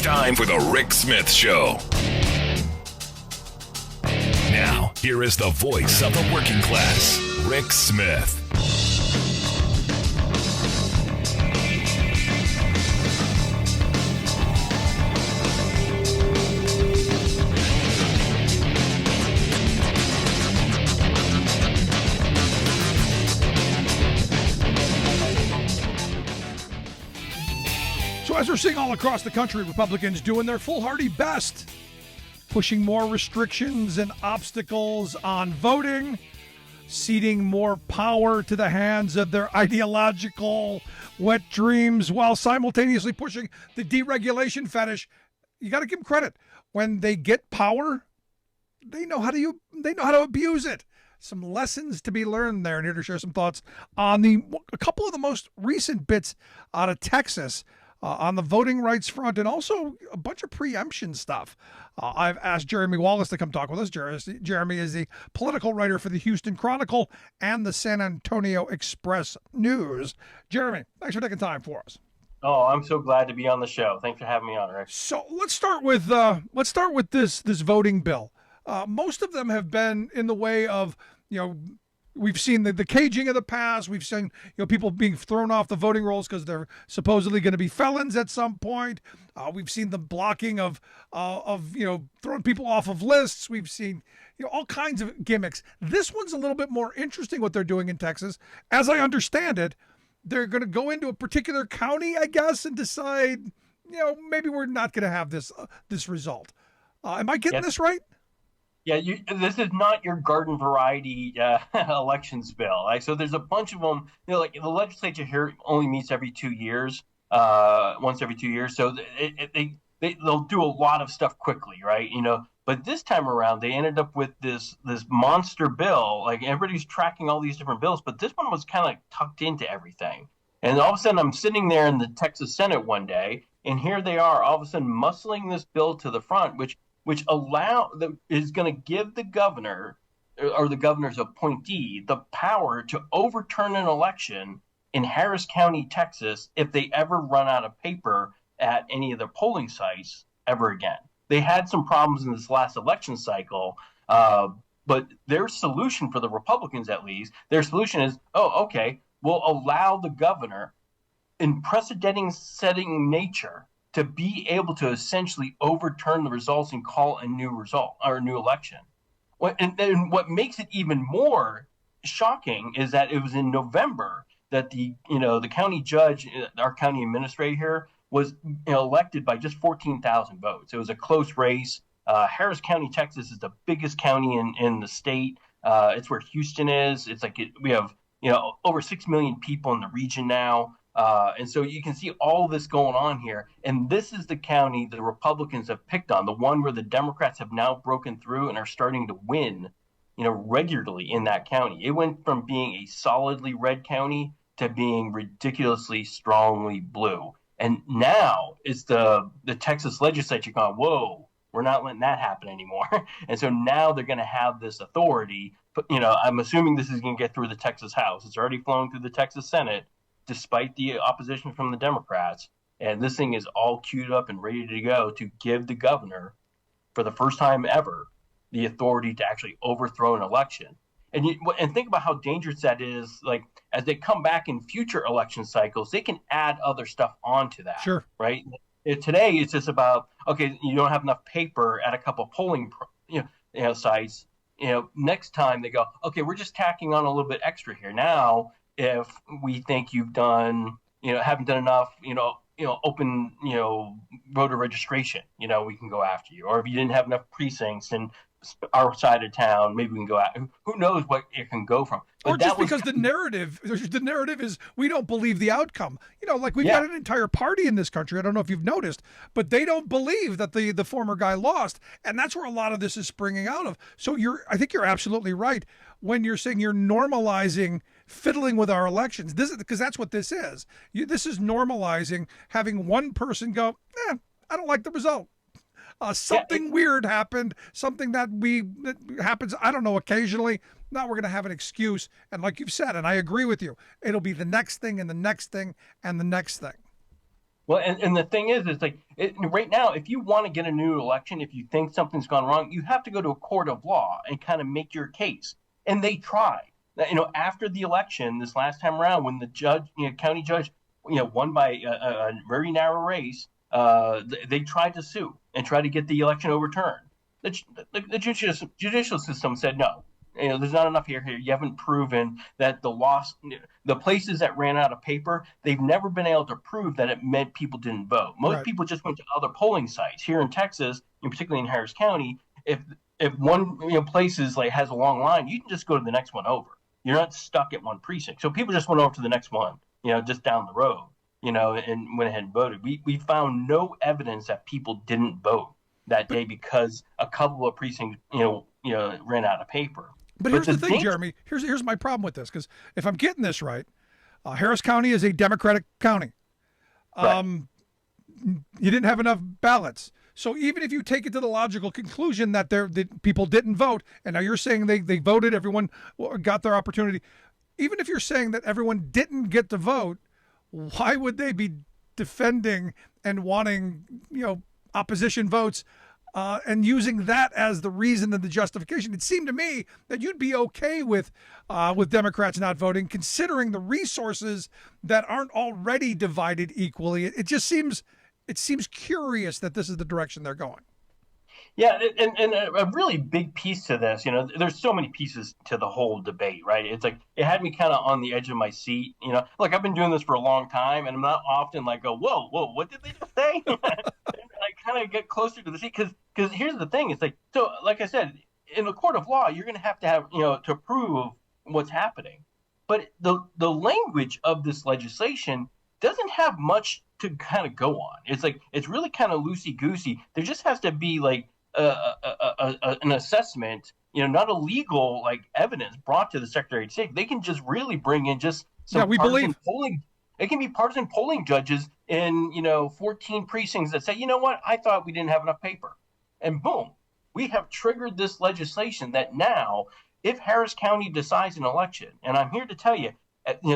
time for the Rick Smith Show. Now, here is the voice of the working class, Rick Smith. So as we're seeing all across the country, Republicans doing their foolhardy best, pushing more restrictions and obstacles on voting, ceding more power to the hands of their ideological wet dreams while simultaneously pushing the deregulation fetish. You got to give them credit. When they get power, they know how to abuse it. Some lessons to be learned there, and here to share some thoughts on a couple of the most recent bits out of Texas. On the voting rights front, and also a bunch of preemption stuff. I've asked Jeremy Wallace to come talk with us. Jeremy is the political writer for the Houston Chronicle and the San Antonio Express News. Jeremy, thanks for taking time for us. Oh, I'm so glad to be on the show. Thanks for having me on, Rick. So let's start with this voting bill. Most of them have been in the way of, we've seen the caging of the past. We've seen people being thrown off the voting rolls because they're supposedly going to be felons at some point. We've seen the blocking of throwing people off of lists. We've seen all kinds of gimmicks. This one's a little bit more interesting what they're doing in Texas. As I understand it, they're going to go into a particular county, I guess, and decide maybe we're not going to have this result. Am I getting this right? Yeah, this is not your garden variety elections bill. So there's a bunch of them. Like the legislature here only meets every 2 years, once every 2 years. So they'll do a lot of stuff quickly, right? But this time around, they ended up with this monster bill. Like everybody's tracking all these different bills, but this one was kind of like tucked into everything. And all of a sudden, I'm sitting there in the Texas Senate one day, and here they are, all of a sudden muscling this bill to the front, which is going to give the governor or the governor's appointee the power to overturn an election in Harris County, Texas, if they ever run out of paper at any of their polling sites ever again. They had some problems in this last election cycle, but their solution for the Republicans, at least, their solution is, we'll allow the governor in precedent-setting nature to be able to essentially overturn the results and call a new result or a new election. And what makes it even more shocking is that it was in November that the county judge, our county administrator here, was elected by just 14,000 votes. It was a close race. Harris County, Texas, is the biggest county in the state. It's where Houston is. It's like we have over 6 million people in the region now. And so you can see all this going on here. And this is the county the Republicans have picked on, the one where the Democrats have now broken through and are starting to win, regularly in that county. It went from being a solidly red county to being ridiculously strongly blue. And now it's the Texas legislature going, whoa, we're not letting that happen anymore. And so now they're going to have this authority. But, I'm assuming this is going to get through the Texas House. It's already flowing through the Texas Senate, despite the opposition from the Democrats. And this thing is all queued up and ready to go to give the governor, for the first time ever, the authority to actually overthrow an election. And think about how dangerous that is. Like, as they come back in future election cycles, they can add other stuff onto that. Sure. Right? Today, it's just about, okay, you don't have enough paper at a couple polling sites. Next time they go, okay, we're just tacking on a little bit extra here. Now, if we think you've done, haven't done enough, open, voter registration, we can go after you. Or if you didn't have enough precincts in our side of town, maybe we can go out. Who knows what it can go from? But or just because the narrative is we don't believe the outcome. Like we've got an entire party in this country. I don't know if you've noticed, but they don't believe that the former guy lost, and that's where a lot of this is springing out of. So I think you're absolutely right when you're saying you're normalizing fiddling with our elections. This is because that's what this is. This is normalizing having one person go, I don't like the result. Something weird happened, something that happens, I don't know, occasionally. Now we're going to have an excuse. And like you've said, and I agree with you, it'll be the next thing and the next thing and the next thing. Well, and the thing is, right now, if you want to get a new election, if you think something's gone wrong, you have to go to a court of law and kind of make your case. And they tried. After the election this last time around, when the judge, county judge, won by a very narrow race, they tried to sue and try to get the election overturned. The judicial system said no. There's not enough here. You haven't proven that the places that ran out of paper, they've never been able to prove that it meant people didn't vote. Most people just went to other polling sites here in Texas, and particularly in Harris County. If one places like has a long line, you can just go to the next one over. You're not stuck at one precinct. So people just went over to the next one, just down the road, and went ahead and voted. We found no evidence that people didn't vote that day because a couple of precincts, ran out of paper. But here's the thing, Jeremy. Here's my problem with this, because if I'm getting this right, Harris County is a Democratic county. Right. You didn't have enough ballots. So even if you take it to the logical conclusion that people didn't vote, and now you're saying they voted, everyone got their opportunity. Even if you're saying that everyone didn't get to vote, why would they be defending and wanting, opposition votes and using that as the reason and the justification? It seemed to me that you'd be okay with Democrats not voting, considering the resources that aren't already divided equally. It just seems curious that this is the direction they're going. Yeah, and a really big piece to this, there's so many pieces to the whole debate, right? It's like it had me kind of on the edge of my seat. Like I've been doing this for a long time, and I'm not often like, whoa, what did they just say? I kind of get closer to the seat because here's the thing. It's like, so like I said, in the court of law, you're going to have to prove what's happening. But the language of this legislation doesn't have much to kind of go on. It's like it's really kind of loosey goosey. There just has to be like an assessment, not a legal like evidence brought to the Secretary of State. They can just really bring in just some polling. It can be partisan polling judges in 14 precincts that say, what, I thought we didn't have enough paper, and boom, we have triggered this legislation that now, if Harris County decides an election, and I'm here to tell you,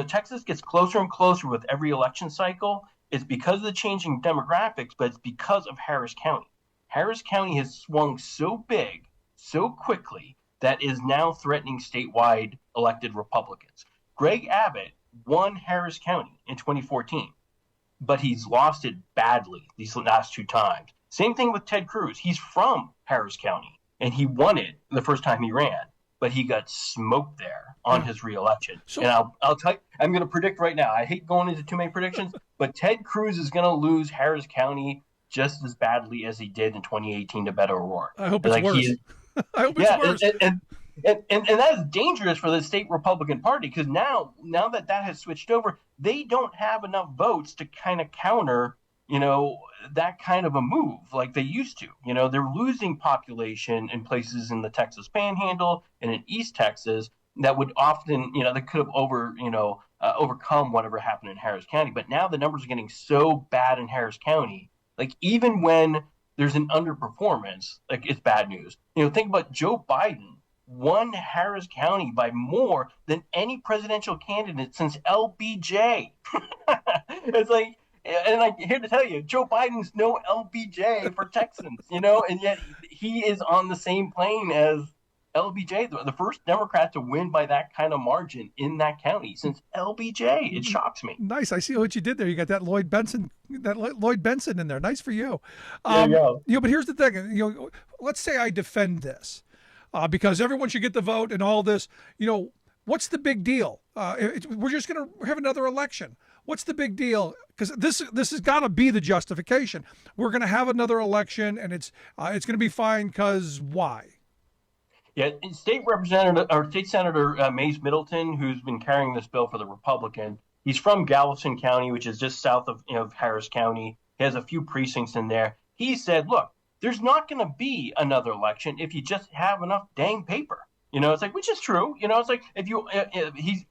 Texas gets closer and closer with every election cycle. It's because of the changing demographics, but it's because of Harris County. Harris County has swung so big, so quickly, that is now threatening statewide elected Republicans. Greg Abbott won Harris County in 2014, but he's lost it badly these last two times. Same thing with Ted Cruz. He's from Harris County, and he won it the first time he ran, but he got smoked there on his reelection. So, and I'll tell you, I'm going to predict right now. I hate going into too many predictions, but Ted Cruz is going to lose Harris County just as badly as he did in 2018 to Beto O'Rourke. I hope it's worse. I hope it's worse. And that is dangerous for the state Republican Party, because now that has switched over, they don't have enough votes to kind of counter, that kind of a move like they used to. They're losing population in places in the Texas Panhandle and in East Texas that would often, they could have overcome whatever happened in Harris County. But now the numbers are getting so bad in Harris County, like even when there's an underperformance, like it's bad news. Think about Joe Biden won Harris County by more than any presidential candidate since LBJ. It's like, and I'm here to tell you, Joe Biden's no LBJ for Texans, and yet he is on the same plane as LBJ, the first Democrat to win by that kind of margin in that county since LBJ. It shocks me. Nice. I see what you did there. You got that Lloyd Benson in there. Nice for you. There you go. But here's the thing. Let's say I defend this. Because everyone should get the vote and all this, what's the big deal? We're just going to have another election. What's the big deal? Because this has got to be the justification. We're going to have another election, and it's going to be fine. Because why? Yeah, State Senator Mays Middleton, who's been carrying this bill for the Republican, he's from Galveston County, which is just south of Harris County. He has a few precincts in there. He said, look, there's not going to be another election if you just have enough dang paper. It's like, which is true. It's like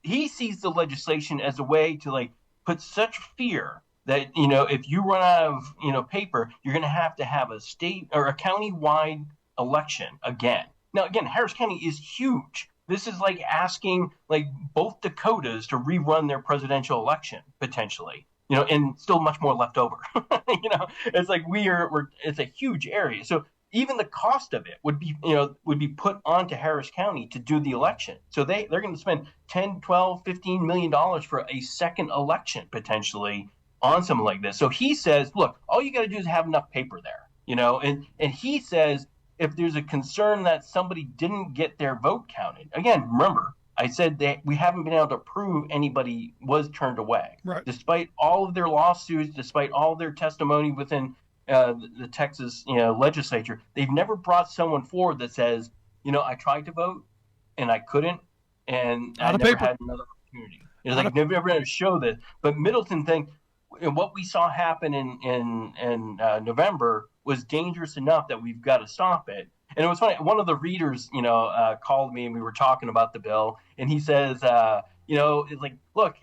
he sees the legislation as a way to like put such fear that, if you run out of, paper, you're going to have a state or a county-wide election again. Now, again, Harris County is huge. This is like asking like both Dakotas to rerun their presidential election potentially. and still much more left over. It's like it's a huge area. So even the cost of it would be put onto Harris County to do the election. So they're going to spend 10, 12, 15 million dollars for a second election potentially on something like this. So he says, look, all you got to do is have enough paper there, and he says if there's a concern that somebody didn't get their vote counted, again, remember, I said that we haven't been able to prove anybody was turned away. Right. Despite all of their lawsuits, despite all of their testimony within the Texas legislature, they've never brought someone forward that says, I tried to vote and I couldn't, and I never had another opportunity. Like never able to show that. But Middleton thing, and what we saw happen in November was dangerous enough that we've got to stop it. And it was funny. One of the readers, called me and we were talking about the bill, and he says, it's like, look,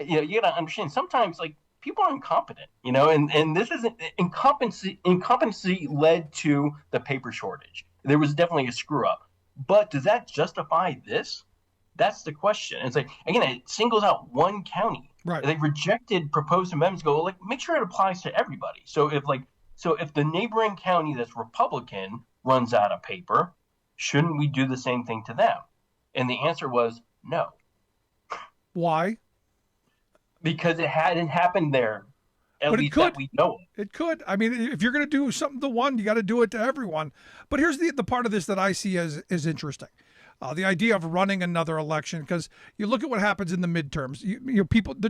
you got to understand. Sometimes, like, people are incompetent, and this isn't incompetency. Incompetency led to the paper shortage. There was definitely a screw up, but does that justify this? That's the question. And it's like, again, it singles out one county. Right. They rejected proposed amendments. Go, like, make sure it applies to everybody. So if the neighboring county that's Republican runs out of paper, shouldn't we do the same thing to them? And the answer was no. Why? Because it hadn't happened there. At least that we know of. It could. I mean, if you're going to do something to one, you got to do it to everyone. But here's the part of this that I see as interesting. The idea of running another election, because you look at what happens in the midterms.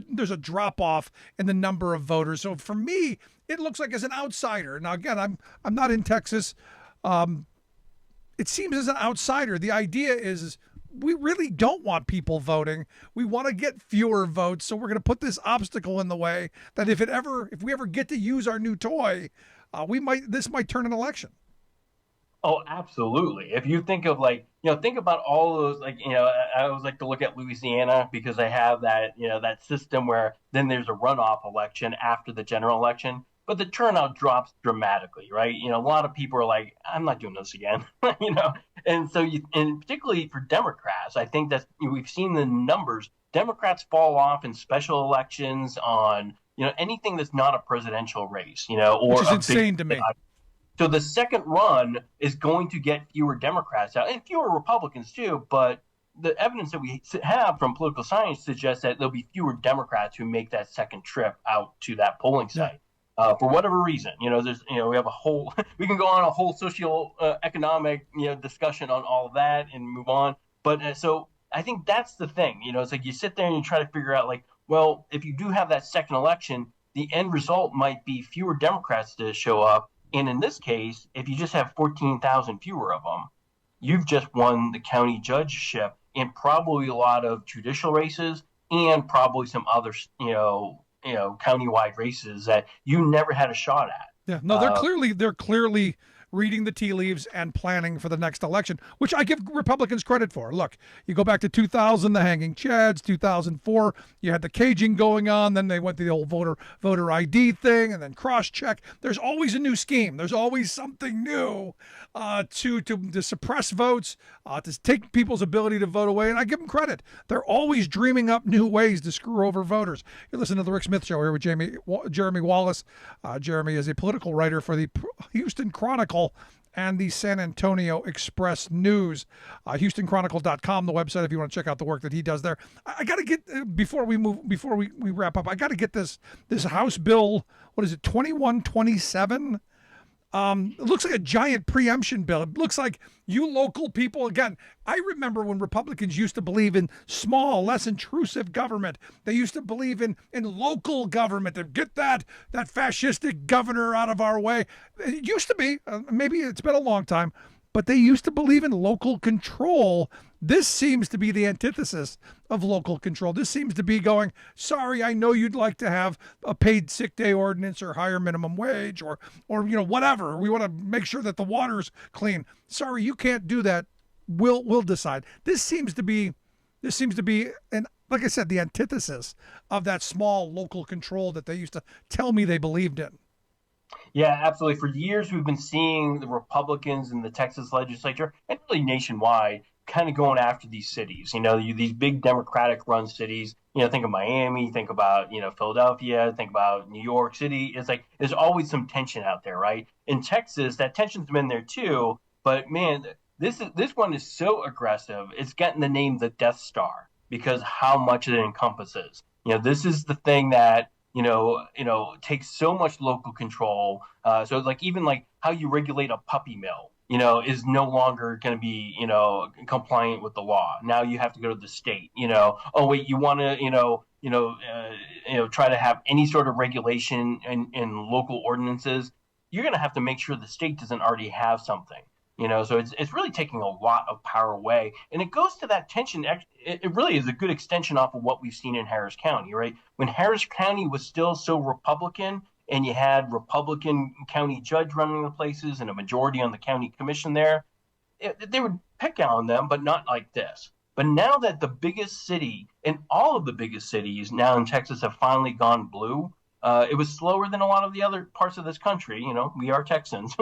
There's a drop off in the number of voters. So for me, it looks like as an outsider. Now again, I'm not in Texas. It seems as an outsider, the idea is we really don't want people voting. We want to get fewer votes. So we're going to put this obstacle in the way that if we ever get to use our new toy, this might turn an election. Oh, absolutely. If you think of think about all those, I always like to look at Louisiana because they have that, that system where then there's a runoff election after the general election, but the turnout drops dramatically, right? A lot of people are like, I'm not doing this again, and so and particularly for Democrats, I think that we've seen the numbers. Democrats fall off in special elections on, anything that's not a presidential race, or which is insane to me. So the second run is going to get fewer Democrats out and fewer Republicans too. But the evidence that we have from political science suggests that there'll be fewer Democrats who make that second trip out to that polling site for whatever reason. There's we have we can go on a whole economic discussion on all of that and move on. But so I think that's the thing. It's like you sit there and you try to figure out well, if you do have that second election, the end result might be fewer Democrats to show up. And in this case, if you just have 14,000 fewer of them, you've just won the county judgeship in probably a lot of judicial races and probably some other, countywide races that you never had a shot at. Yeah, no, they're clearly reading the tea leaves and planning for the next election, which I give Republicans credit for. Look, you go back to 2000, the hanging chads, 2004, you had the caging going on, then they went to the old voter ID thing, and then cross-check. There's always a new scheme. There's always something new to suppress votes, to take people's ability to vote away, and I give them credit. They're always dreaming up new ways to screw over voters. You listen to the Rick Smith Show here with Jeremy Wallace. Jeremy is a political writer for the Houston Chronicle and the San Antonio Express News. HoustonChronicle.com, the website, if you want to check out the work that he does there. I got to get, before we wrap up, I got to get this House bill, what is it, 2127? It looks like a giant preemption bill. It looks like you local people, again, I remember when Republicans used to believe in small, less intrusive government. They used to believe in local government to get that fascistic governor out of our way. It used to be, maybe it's been a long time, but they used to believe in local control. This seems to be the antithesis of local control. This seems to be going, sorry, I know you'd like to have a paid sick day ordinance or higher minimum wage or whatever. We want to make sure that the water's clean. Sorry, you can't do that. We'll decide. This seems to be, and like I said, the antithesis of that small local control that they used to tell me they believed in. Yeah, absolutely. For years, we've been seeing the Republicans in the Texas legislature and really nationwide kind of going after these cities, these big Democratic run cities think of Miami, think about, Philadelphia, think about New York City. It's like there's always some tension out there, right? In Texas, that tension's been there too. But man, this one is so aggressive. It's getting the name the Death Star because how much it encompasses. This is the thing that takes so much local control. So like even like how you regulate a puppy mill, is no longer going to be, compliant with the law. Now you have to go to the state. Oh wait, you want to, try to have any sort of regulation in local ordinances. You're going to have to make sure the state doesn't already have something. So it's really taking a lot of power away, and it goes to that tension. It really is a good extension off of what we've seen in Harris County, right? When Harris County was still so Republican, and you had Republican county judge running the places and a majority on the county commission there, they would pick on them, but not like this. But now that the biggest city and all of the biggest cities now in Texas have finally gone blue, it was slower than a lot of the other parts of this country. We are Texans,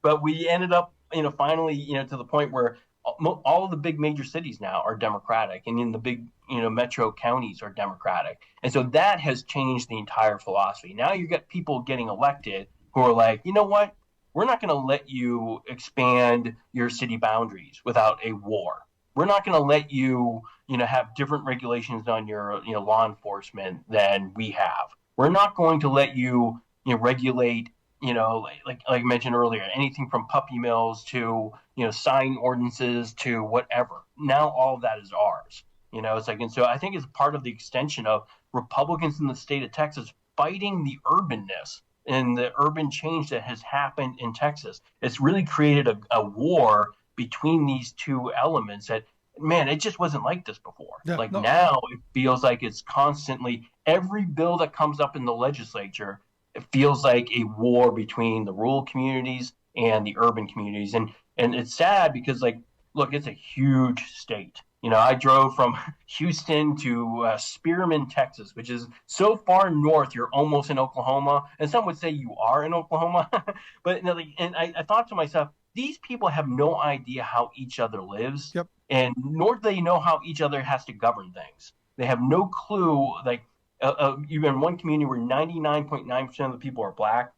but we ended up, finally, to the point where all of the big major cities now are Democratic, and in the big, metro counties are Democratic. And so that has changed the entire philosophy. Now you get people getting elected who are like, you know what? We're not going to let you expand your city boundaries without a war. We're not going to let you, have different regulations on your, law enforcement than we have. We're not going to let you, regulate, like I mentioned earlier, anything from puppy mills to, sign ordinances to whatever. Now all of that is ours. It's like, and so I think it's part of the extension of Republicans in the state of Texas fighting the urbanness and the urban change that has happened in Texas. It's really created a war between these two elements that, man, it just wasn't like this before. Yeah, no. Now it feels like it's constantly every bill that comes up in the legislature, it feels like a war between the rural communities and the urban communities. And it's sad because, like, look, it's a huge state. I drove from Houston to Spearman, Texas, which is so far north, you're almost in Oklahoma. And some would say you are in Oklahoma. But and I thought to myself, these people have no idea how each other lives. Yep. And nor do they know how each other has to govern things. They have no clue. Like, you're in one community where 99.9% of the people are black,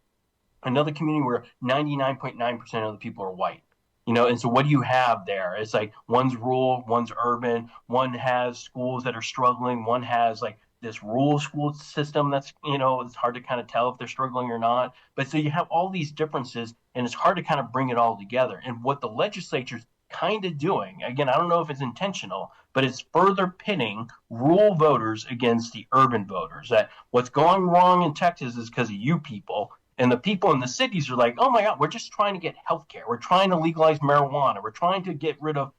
another community where 99.9% of the people are white. And so what do you have there? It's like one's rural, one's urban, one has schools that are struggling, one has like this rural school system that's, it's hard to kind of tell if they're struggling or not. But so you have all these differences, and it's hard to kind of bring it all together. And what the legislature's kind of doing, again, I don't know if it's intentional, but it's further pitting rural voters against the urban voters. That what's going wrong in Texas is because of you people. And the people in the cities are like, oh my God, we're just trying to get health care. We're trying to legalize marijuana. We're trying to get rid of,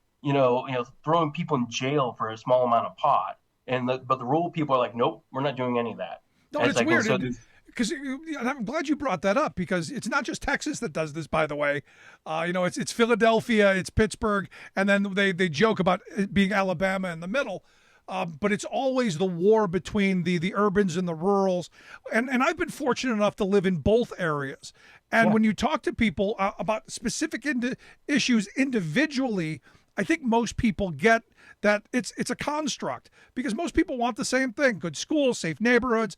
throwing people in jail for a small amount of pot. But the rural people are like, nope, we're not doing any of that. No, it's like, weird. Because I'm glad you brought that up, because it's not just Texas that does this, by the way. It's Philadelphia, it's Pittsburgh, and then they joke about it being Alabama in the middle. But it's always the war between the urbans and the rurals. And I've been fortunate enough to live in both areas. And when you talk to people about specific issues individually, I think most people get that it's a construct, because most people want the same thing: good schools, safe neighborhoods,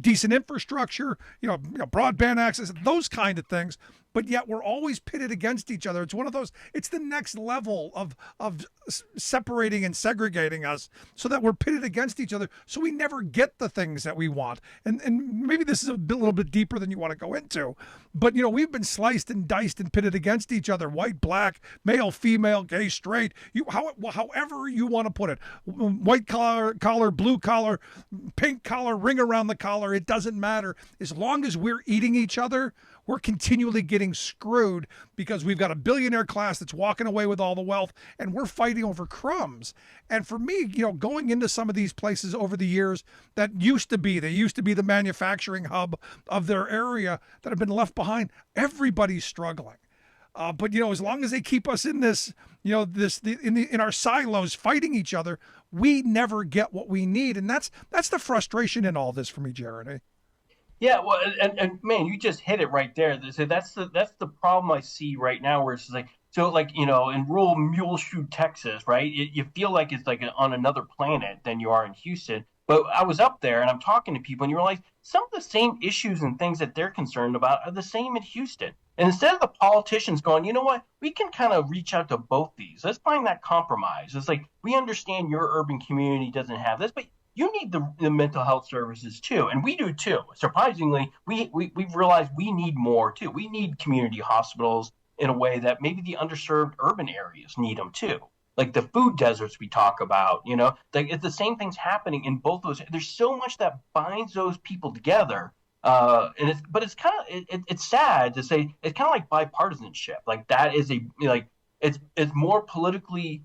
decent infrastructure, broadband access, those kind of things. But yet we're always pitted against each other. It's one of those, it's the next level of separating and segregating us, so that we're pitted against each other, so we never get the things that we want. And maybe this is a little bit deeper than you want to go into, but we've been sliced and diced and pitted against each other: white, black, male, female, gay, straight, however you want to put it, white collar, blue collar, pink collar, ring around the collar, it doesn't matter. As long as we're eating each other, we're continually getting screwed, because we've got a billionaire class that's walking away with all the wealth, and we're fighting over crumbs. And for me, going into some of these places over the years that used to be the manufacturing hub of their area, that have been left behind, everybody's struggling. But as long as they keep us in this, in our silos fighting each other, we never get what we need, and that's the frustration in all this for me, Jeremy. Yeah, well, and man, you just hit it right there. So that's the problem I see right now, where it's like, so like, in rural Muleshoe, Texas, right? You feel like it's like on another planet than you are in Houston. But I was up there and I'm talking to people, and you realize some of the same issues and things that they're concerned about are the same in Houston. And instead of the politicians going, you know what, we can kind of reach out to both these. Let's find that compromise. It's like, we understand your urban community doesn't have this, but you need the mental health services too. And we do too. Surprisingly, we've realized we need more too. We need community hospitals in a way that maybe the underserved urban areas need them too. Like the food deserts we talk about, like it's the same things happening in both those. There's so much that binds those people together. But it's kind of it's sad to say it's kind of like bipartisanship. Like that is it's more politically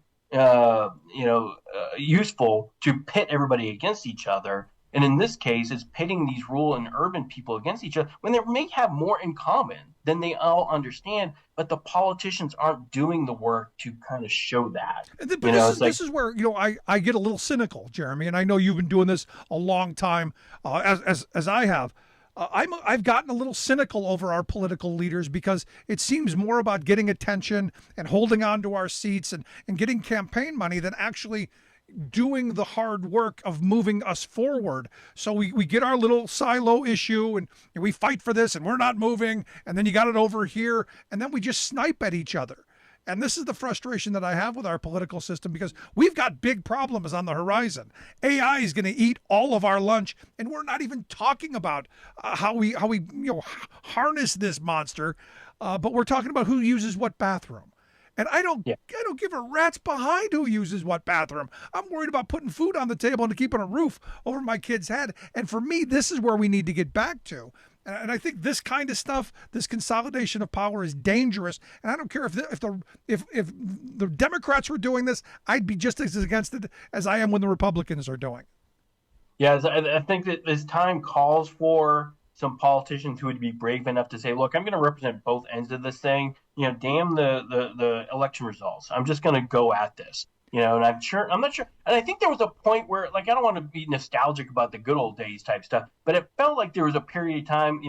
useful to pit everybody against each other. And in this case, it's pitting these rural and urban people against each other when they may have more in common than they all understand. But the politicians aren't doing the work to kind of show that. But this is where I get a little cynical, Jeremy, and I know you've been doing this a long time, as I have. I've gotten a little cynical over our political leaders because it seems more about getting attention and holding on to our seats and getting campaign money than actually doing the hard work of moving us forward. So we get our little silo issue and we fight for this and we're not moving, and then you got it over here, and then we just snipe at each other. And this is the frustration that I have with our political system, because we've got big problems on the horizon. AI is going to eat all of our lunch, and we're not even talking about how we harness this monster, but we're talking about who uses what bathroom. And I don't give a rat's behind who uses what bathroom. I'm worried about putting food on the table and keeping a roof over my kid's head. And for me, this is where we need to get back to. And I think this kind of stuff, this consolidation of power, is dangerous. And I don't care if the Democrats were doing this, I'd be just as against it as I am when the Republicans are doing. Yeah, I think that this time calls for some politicians who would be brave enough to say, look, I'm going to represent both ends of this thing. Damn the election results. I'm just going to go at this. And I'm not sure. And I think there was a point where, like, I don't want to be nostalgic about the good old days type stuff, but it felt like there was a period of time,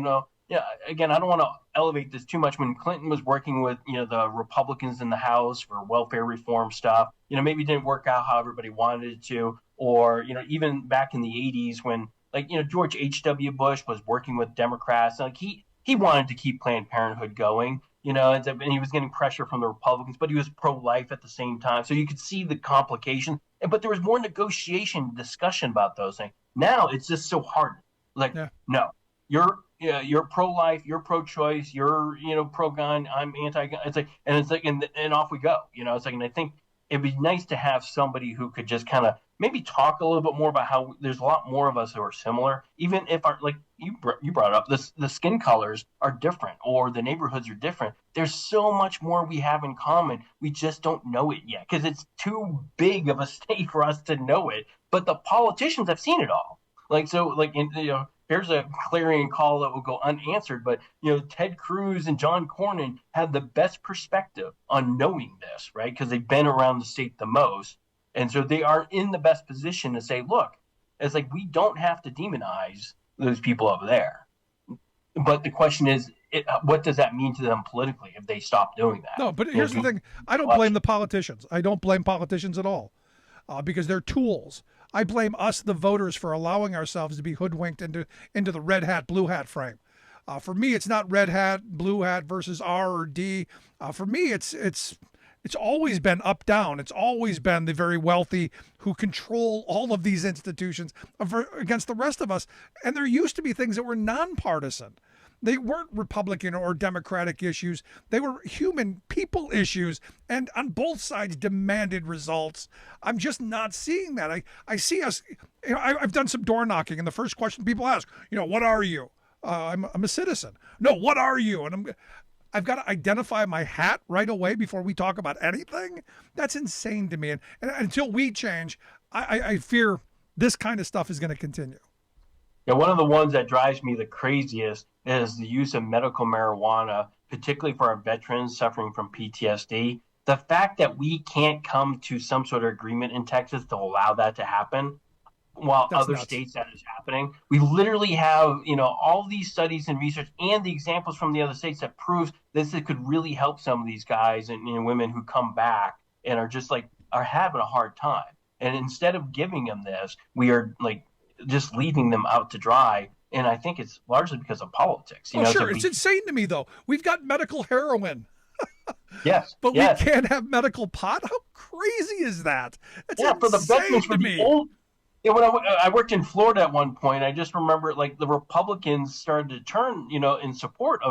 again, I don't want to elevate this too much, when Clinton was working with, the Republicans in the House for welfare reform stuff, maybe it didn't work out how everybody wanted it to, or, even back in the 80s when, like, George H.W. Bush was working with Democrats, like he wanted to keep Planned Parenthood going. And he was getting pressure from the Republicans, but he was pro-life at the same time. So you could see the complication. But there was more negotiation, discussion about those things. Now it's just so hard. Like, no, you're pro-life, you're pro-choice, you're pro-gun, I'm anti-gun. It's like, and off we go. It's like, and I think it'd be nice to have somebody who could just kind of maybe talk a little bit more about how there's a lot more of us who are similar, even if you brought up this, the skin colors are different or the neighborhoods are different. There's so much more we have in common. We just don't know it yet because it's too big of a state for us to know it. But the politicians have seen it all. Here's a clarion call that will go unanswered, but Ted Cruz and John Cornyn have the best perspective on knowing this, right? Because they've been around the state the most. And so they are in the best position to say, look, it's like, we don't have to demonize those people over there. But the question is, what does that mean to them politically if they stop doing that? No, but here's the thing. I don't blame the politicians. I don't blame politicians at all because they're tools. I blame us, the voters, for allowing ourselves to be hoodwinked into the red hat, blue hat frame. For me, it's not red hat, blue hat versus R or D. For me, it's always been up, down. It's always been the very wealthy who control all of these institutions against the rest of us. And there used to be things that were nonpartisan. They weren't Republican or Democratic issues. They were human people issues. And on both sides demanded results. I'm just not seeing that. I see us, I've done some door knocking, and the first question people ask, what are you? I'm a citizen. No, what are you? And I've got to identify my hat right away before we talk about anything. That's insane to me. And until we change, I fear this kind of stuff is going to continue. Yeah, one of the ones that drives me the craziest is the use of medical marijuana, particularly for our veterans suffering from PTSD. The fact that we can't come to some sort of agreement in Texas to allow that to happen, while that's other nuts. States that is happening. We literally have, all these studies and research and the examples from the other states that proves this could really help some of these guys and women who come back and are just are having a hard time. And instead of giving them this, we are just leaving them out to dry. And I think it's largely because of politics. Sure. So it's insane to me, though. We've got medical heroin. Yes. But we can't have medical pot? How crazy is that? It's for the veterans, for the old. Yeah, when I worked in Florida at one point, I just remember like the Republicans started to turn, in support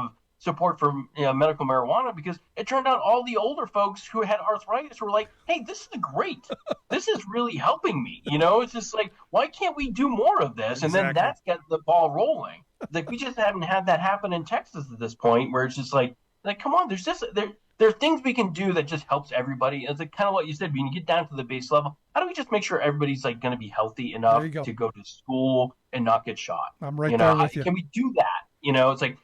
for medical marijuana, because it turned out all the older folks who had arthritis were like, hey, this is great. This is really helping me. It's just like, why can't we do more of this? And then that's got the ball rolling. Like, we just haven't had that happen in Texas at this point, where it's just like come on, there are things we can do that just helps everybody. It's like kind of what you said, when you get down to the base level, how do we just make sure everybody's like going to be healthy enough to go to school and not get shot? I'm right there with you. Can we do that? It's like,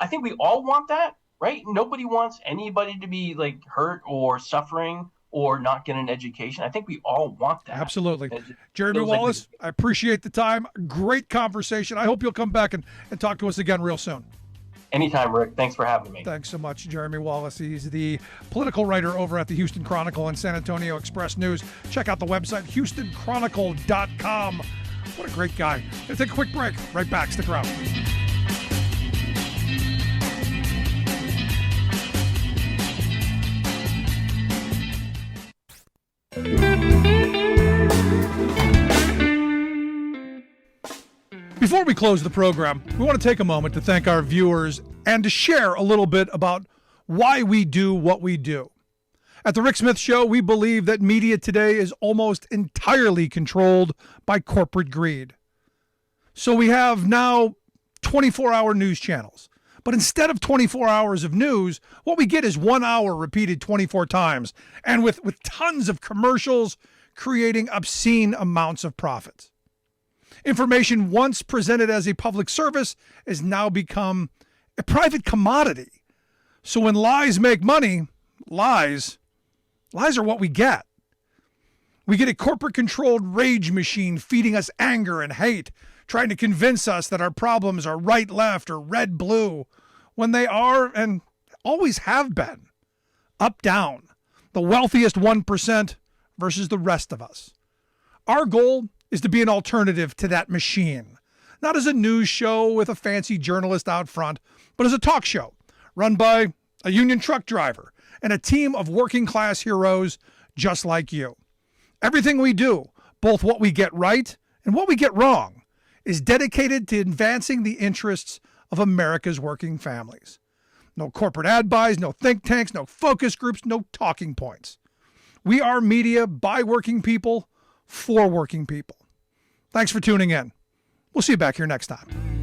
I think we all want that, right? Nobody wants anybody to be like hurt or suffering or not get an education. I think we all want that. Absolutely. Jeremy Wallace, I appreciate the time. Great conversation. I hope you'll come back and talk to us again real soon. Anytime, Rick. Thanks for having me. Thanks so much, Jeremy Wallace. He's the political writer over at the Houston Chronicle and San Antonio Express News. Check out the website, HoustonChronicle.com. What a great guy. Going to take a quick break. Right back. Stick around. Before we close the program, we want to take a moment to thank our viewers and to share a little bit about why we do what we do. At the Rick Smith Show, we believe that media today is almost entirely controlled by corporate greed. So we have now 24-hour news channels. But instead of 24 hours of news, what we get is 1 hour repeated 24 times, and with tons of commercials creating obscene amounts of profits. Information once presented as a public service has now become a private commodity. So when lies make money, lies are what we get. We get a corporate-controlled rage machine feeding us anger and hate, trying to convince us that our problems are right, left, or red, blue, when they are and always have been up, down, the wealthiest 1% versus the rest of us. Our goal is to be an alternative to that machine, not as a news show with a fancy journalist out front, but as a talk show run by a union truck driver and a team of working-class heroes just like you. Everything we do, both what we get right and what we get wrong, is dedicated to advancing the interests of America's working families. No corporate ad buys, no think tanks, no focus groups, no talking points. We are media by working people, for working people. Thanks for tuning in. We'll see you back here next time.